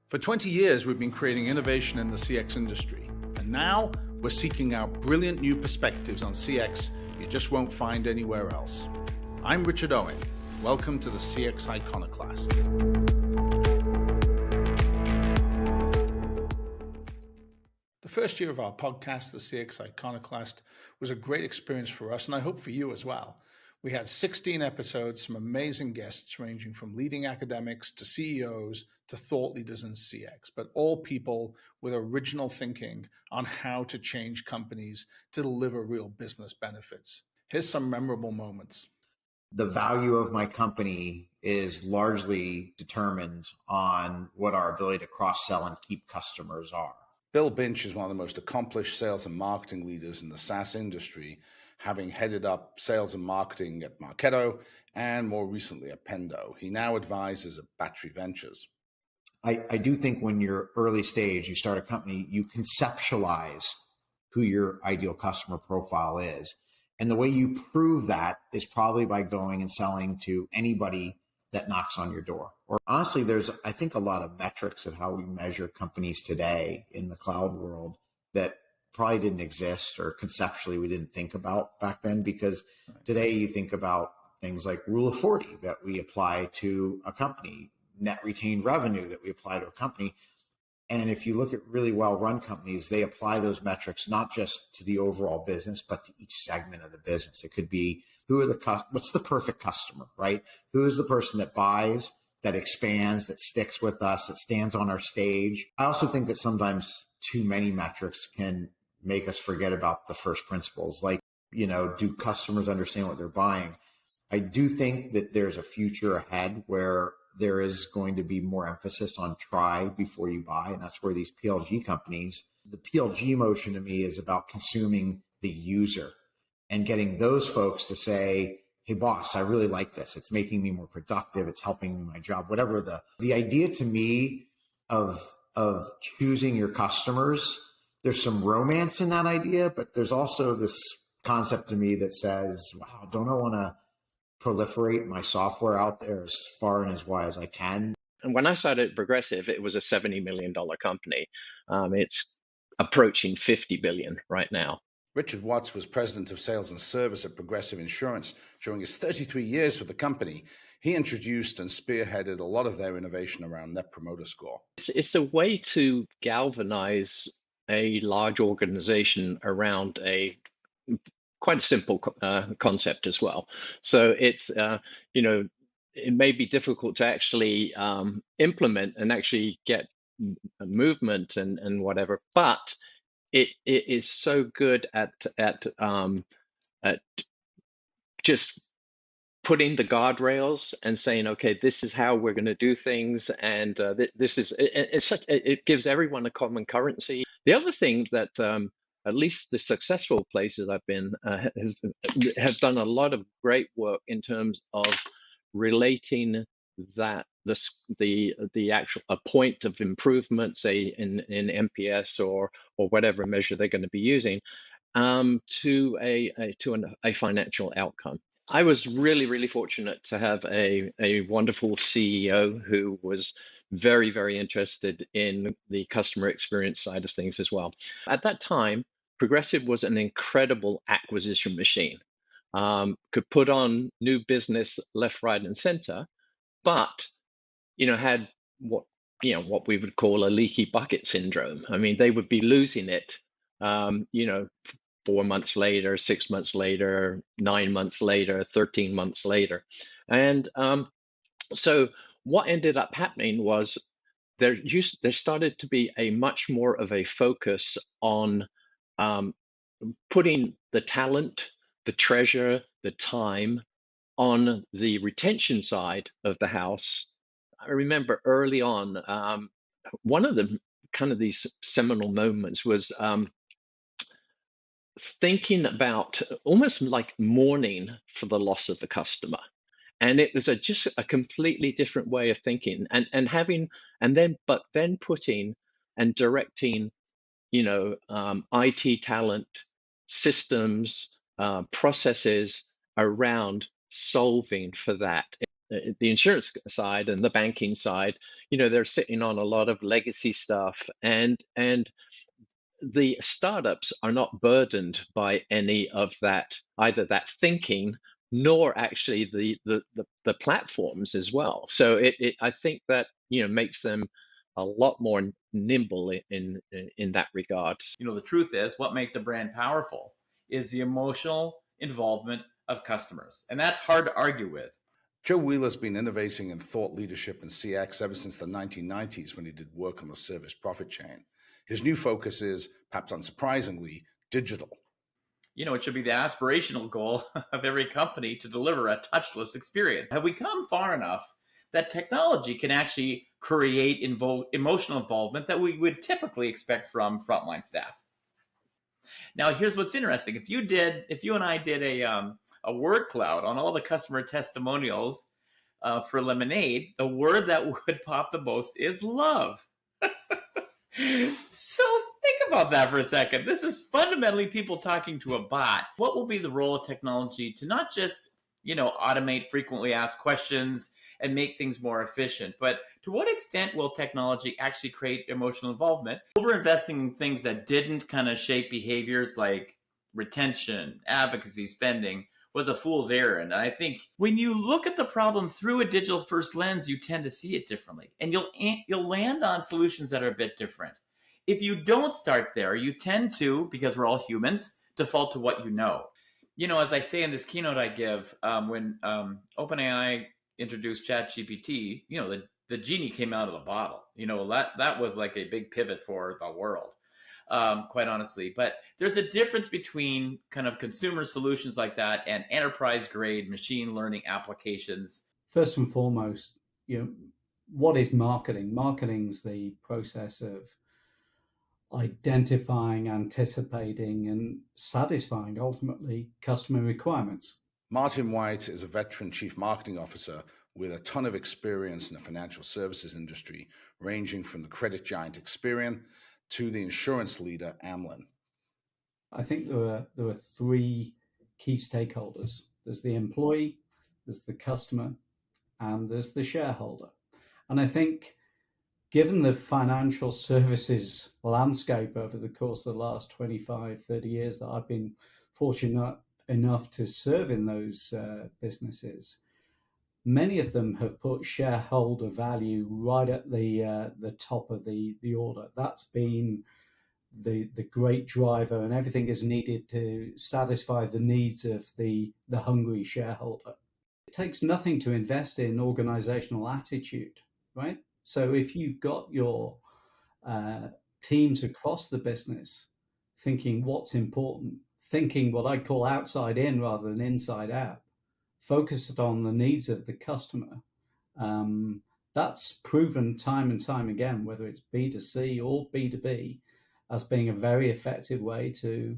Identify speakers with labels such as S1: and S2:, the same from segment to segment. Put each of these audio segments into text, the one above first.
S1: For 20 years, we've been creating innovation in the CX industry, and now we're seeking out brilliant new perspectives on CX you just won't find anywhere else. I'm Richard Owen. Welcome to the CX Iconoclast. The first year of our podcast, the CX Iconoclast, was a great experience for us, and I hope for you as well. We had 16 episodes, some amazing guests ranging from leading academics to CEOs to thought leaders in CX, but all people with original thinking on how to change companies to deliver real business benefits. Here's some memorable moments.
S2: The value of my company is largely determined on what our ability to cross-sell and keep customers are.
S1: Bill Binch is one of the most accomplished sales and marketing leaders in the SaaS industry, having headed up sales and marketing at Marketo and more recently at Pendo. He now advises at Battery Ventures.
S2: I do think when you're early stage, you start a company, you conceptualize who your ideal customer profile is. And the way you prove that is probably by going and selling to anybody that knocks on your door. Or honestly, there's, I think, a lot of metrics of how we measure companies today in the cloud world that probably didn't exist or conceptually we didn't think about back then, because today you think about things like Rule of 40 that we apply to a company, net retained revenue that we apply to a company. And if you look at really well-run companies, they apply those metrics not just to the overall business, but to each segment of the business. It could be what's the perfect customer, right? Who is the person that buys, that expands, that sticks with us, that stands on our stage? I also think that sometimes too many metrics can make us forget about the first principles. Like, do customers understand what they're buying? I do think that there's a future ahead where there is going to be more emphasis on try before you buy. And that's where these PLG companies, the PLG motion to me is about consuming the user and getting those folks to say, hey boss, I really like this. It's making me more productive. It's helping me in my job, whatever. The idea to me of choosing your customers, there's some romance in that idea, but there's also this concept to me that says, wow, don't I want to proliferate my software out there as far and as wide as I can?
S3: And when I started at Progressive, it was a $70 million company. It's approaching 50 billion right now.
S1: Richard Watts was president of sales and service at Progressive Insurance during his 33 years with the company. He introduced and spearheaded a lot of their innovation around Net Promoter Score.
S3: It's a way to galvanize a large organization around a quite a simple concept as well. So it's, it may be difficult to actually implement and actually get movement and whatever, but it is so good at just putting the guardrails and saying, okay, this is how we're going to do things, and it gives everyone a common currency. The other thing that at least the successful places I've been have done a lot of great work in terms of relating that the actual a point of improvement, say in NPS or whatever measure they're going to be using, to a financial outcome. I was really fortunate to have a wonderful CEO who was very, very interested in the customer experience side of things as well. At that time, Progressive was an incredible acquisition machine. Could put on new business left, right, and center, but had what we would call a leaky bucket syndrome. I mean, they would be losing it, 4 months later, 6 months later, 9 months later, 13 months later. And so what ended up happening was there started to be a much more of a focus on putting the talent, the treasure, the time on the retention side of the house. I remember early on, one of the kind of these seminal moments was thinking about almost like mourning for the loss of the customer. And it was just a completely different way of thinking but then putting and directing, IT talent, systems, processes around solving for that. the insurance side and the banking side, they're sitting on a lot of legacy stuff, and the startups are not burdened by any of that, either that thinking nor actually the platforms as well. So I think that makes them a lot more nimble in that regard.
S4: The truth is, what makes a brand powerful is the emotional involvement of customers, and that's hard to argue with.
S1: Joe Wheeler's been innovating in thought leadership and CX ever since the 1990s when he did work on the service profit chain. His new focus is, perhaps unsurprisingly, digital.
S4: It should be the aspirational goal of every company to deliver a touchless experience. Have we come far enough that technology can actually create emotional involvement that we would typically expect from frontline staff? Now, here's what's interesting. If you and I did a word cloud on all the customer testimonials for Lemonade, the word that would pop the most is love. So think about that for a second. This is fundamentally people talking to a bot. What will be the role of technology to not just, automate frequently asked questions and make things more efficient, but to what extent will technology actually create emotional involvement? Over-investing in things that didn't kind of shape behaviors like retention, advocacy, spending was a fool's errand. And I think when you look at the problem through a digital first lens, you tend to see it differently, and you'll land on solutions that are a bit different. If you don't start there, you tend to, because we're all humans, default to what you know. As I say in this keynote I give, when OpenAI introduced ChatGPT, the genie came out of the bottle. That was like a big pivot for the world. Quite honestly. But there's a difference between kind of consumer solutions like that and enterprise-grade machine learning applications.
S5: First and foremost, what is marketing? Marketing's the process of identifying, anticipating, and satisfying, ultimately, customer requirements.
S1: Martin White is a veteran chief marketing officer with a ton of experience in the financial services industry, ranging from the credit giant Experian to the insurance leader Amlin.
S5: I think there were three key stakeholders. There's the employee, there's the customer, and there's the shareholder. And I think given the financial services landscape over the course of the last 25, 30 years that I've been fortunate enough to serve in those businesses, many of them have put shareholder value right at the top of the order. That's been the great driver, and everything is needed to satisfy the needs of the hungry shareholder. It takes nothing to invest in organizational attitude, right? So if you've got your teams across the business thinking what's important, thinking what I call outside in rather than inside out, focused on the needs of the customer, that's proven time and time again, whether it's B2C or B2B, as being a very effective way to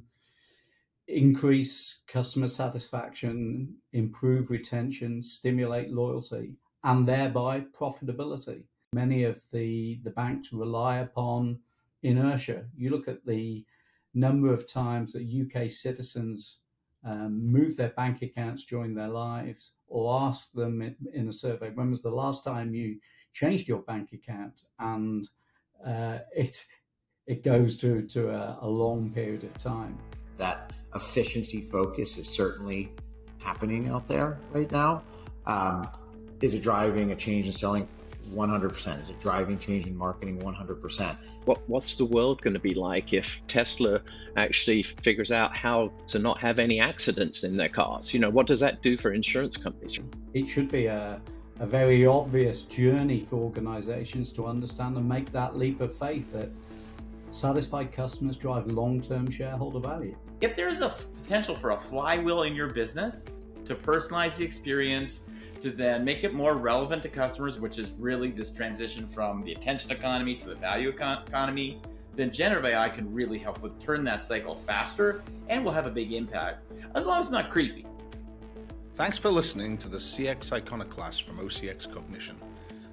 S5: increase customer satisfaction, improve retention, stimulate loyalty, and thereby profitability. Many of the banks rely upon inertia. You look at the number of times that UK citizens move their bank accounts during their lives, or ask them in a survey, when was the last time you changed your bank account? And it goes to a long period of time.
S2: That efficiency focus is certainly happening out there right now. Is it driving a change in selling? 100%. Is it driving change in marketing? 100%.
S3: What's the world going to be like if Tesla actually figures out how to not have any accidents in their cars? What does that do for insurance companies?
S5: It should be a very obvious journey for organizations to understand and make that leap of faith that satisfied customers drive long-term shareholder value.
S4: If there's a potential for a flywheel in your business to personalize the experience, to then make it more relevant to customers, which is really this transition from the attention economy to the value economy, then generative AI can really help with turn that cycle faster and will have a big impact, as long as it's not creepy.
S1: Thanks for listening to the CX Iconoclast from OCX Cognition.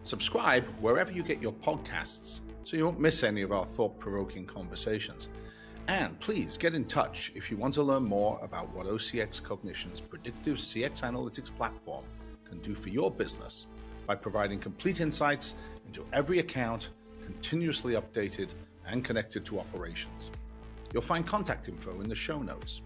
S1: Subscribe wherever you get your podcasts so you won't miss any of our thought-provoking conversations. And please get in touch if you want to learn more about what OCX Cognition's predictive CX analytics platform can can do for your business by providing complete insights into every account, continuously updated and connected to operations. You'll find contact info in the show notes.